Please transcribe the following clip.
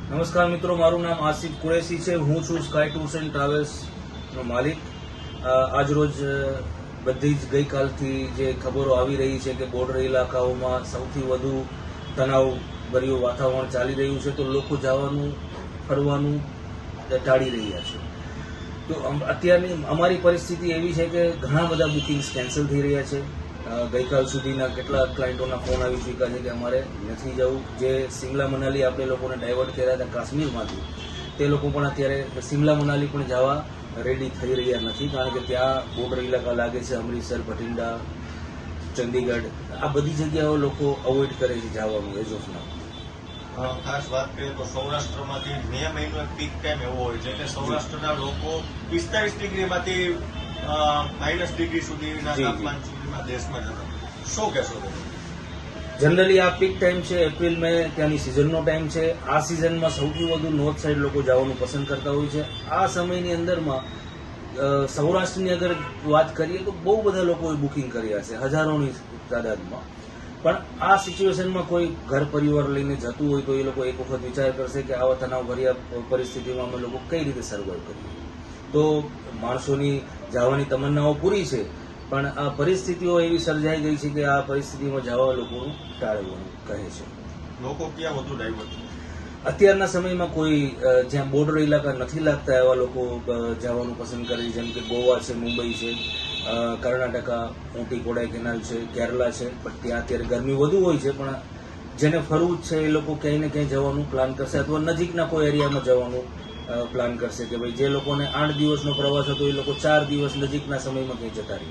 નમસ્કાર મિત્રો, મારું નામ આસિફ કુરેશી છે. હું છું સ્કાય ટૂર્સ એન્ડ ટ્રાવેલ્સનો માલિક. આજરોજ બધી જ ગઈકાલથી જે ખબરો આવી રહી છે કે બોર્ડર ઇલાકાઓમાં સૌથી વધુ તણાવભર્યું વાતાવરણ ચાલી રહ્યું છે, તો લોકો જવાનું ફરવાનું ટાળી રહ્યા છે. તો અત્યારની અમારી પરિસ્થિતિ એવી છે કે ઘણા બધા બુકિંગ્સ કેન્સલ થઈ રહ્યા છે. ગઈકાલ સુધીના કેટલાક ક્લાયન્ટોના ફોન આવી ચૂક્યા છે કે અમારે નથી જવું. જે સિમલા મનાલી આપણે લોકોને ડાયવર્ટ કર્યા હતા કાશ્મીરમાંથી, તે લોકો પણ અત્યારે સિમલા મનાલી પણ જવા રેડી થઈ રહ્યા નથી, કારણ કે ત્યાં બોર્ડર ઇલાકા લાગે છે. અમૃતસર, ભટિંડા, ચંદીગઢ, આ બધી જગ્યાઓ લોકો અવોઇડ કરે છે જવાનું એઝ ઓફ નાઉ. ખાસ વાત કરીએ તો સૌરાષ્ટ્રમાંથી મે મહિનો એક પીક ટાઈમ એવો હોય છે કે સૌરાષ્ટ્રના લોકો 45 ડિગ્રીમાંથી -, ડિગ્રી સુધીના તાપમાન સુધીમાં દેશમાં જતા. શું કહેશો તમે? જનરલી આ પીક ટાઈમ છે, એપ્રિલ મે ત્યાંની સિઝનનો ટાઈમ છે. આ સિઝનમાં સૌથી વધુ નોર્થ સાઈડ લોકો જવાનું પસંદ કરતા હોય છે. આ સમયની અંદરમાં સૌરાષ્ટ્રની અગર વાત કરીએ તો બહુ બધા લોકોએ બુકિંગ કર્યા છે, હજારોની તાદાદમાં. પણ આ સિચ્યુએશનમાં કોઈ ઘર પરિવાર લઈને જતું હોય તો એ લોકો એક વખત વિચાર કરશે કે આવા તણાવભર્યા પરિસ્થિતિમાં અમે લોકો કઈ રીતે સર્વાઈવ કરીએ. તો માણસોની જવાની તમન્નાઓ પૂરી છે, પણ આ પરિસ્થિતિઓ એવી સર્જાઈ ગઈ છે કે આ પરિસ્થિતિમાં જવા લોકોનું ટાળવાનું કહે છે. લોકો ક્યાં વધુ ડાયવર્ટ છે? અત્યારના સમયમાં કોઈ જ્યાં બોર્ડર ઇલાકા નથી લાગતા એવા લોકો જવાનું પસંદ કરે છે, જેમ કે ગોવા છે, મુંબઈ છે, કર્ણાટકા, ઊટી કોડાઈકેનાલ છે, કેરલા છે. પણ ત્યાં અત્યારે ગરમી વધુ હોય છે, પણ જેને ફરવું જ છે એ લોકો ક્યાંય ને ક્યાંય જવાનું પ્લાન કરશે, અથવા નજીકના કોઈ એરિયામાં જવાનું પ્લાન કરશે કે ભાઈ જે લોકોને 8 દિવસનો પ્રવાસ હતો એ લોકો 4 દિવસ નજીકના સમયમાં ક્યાંય જતા રહે.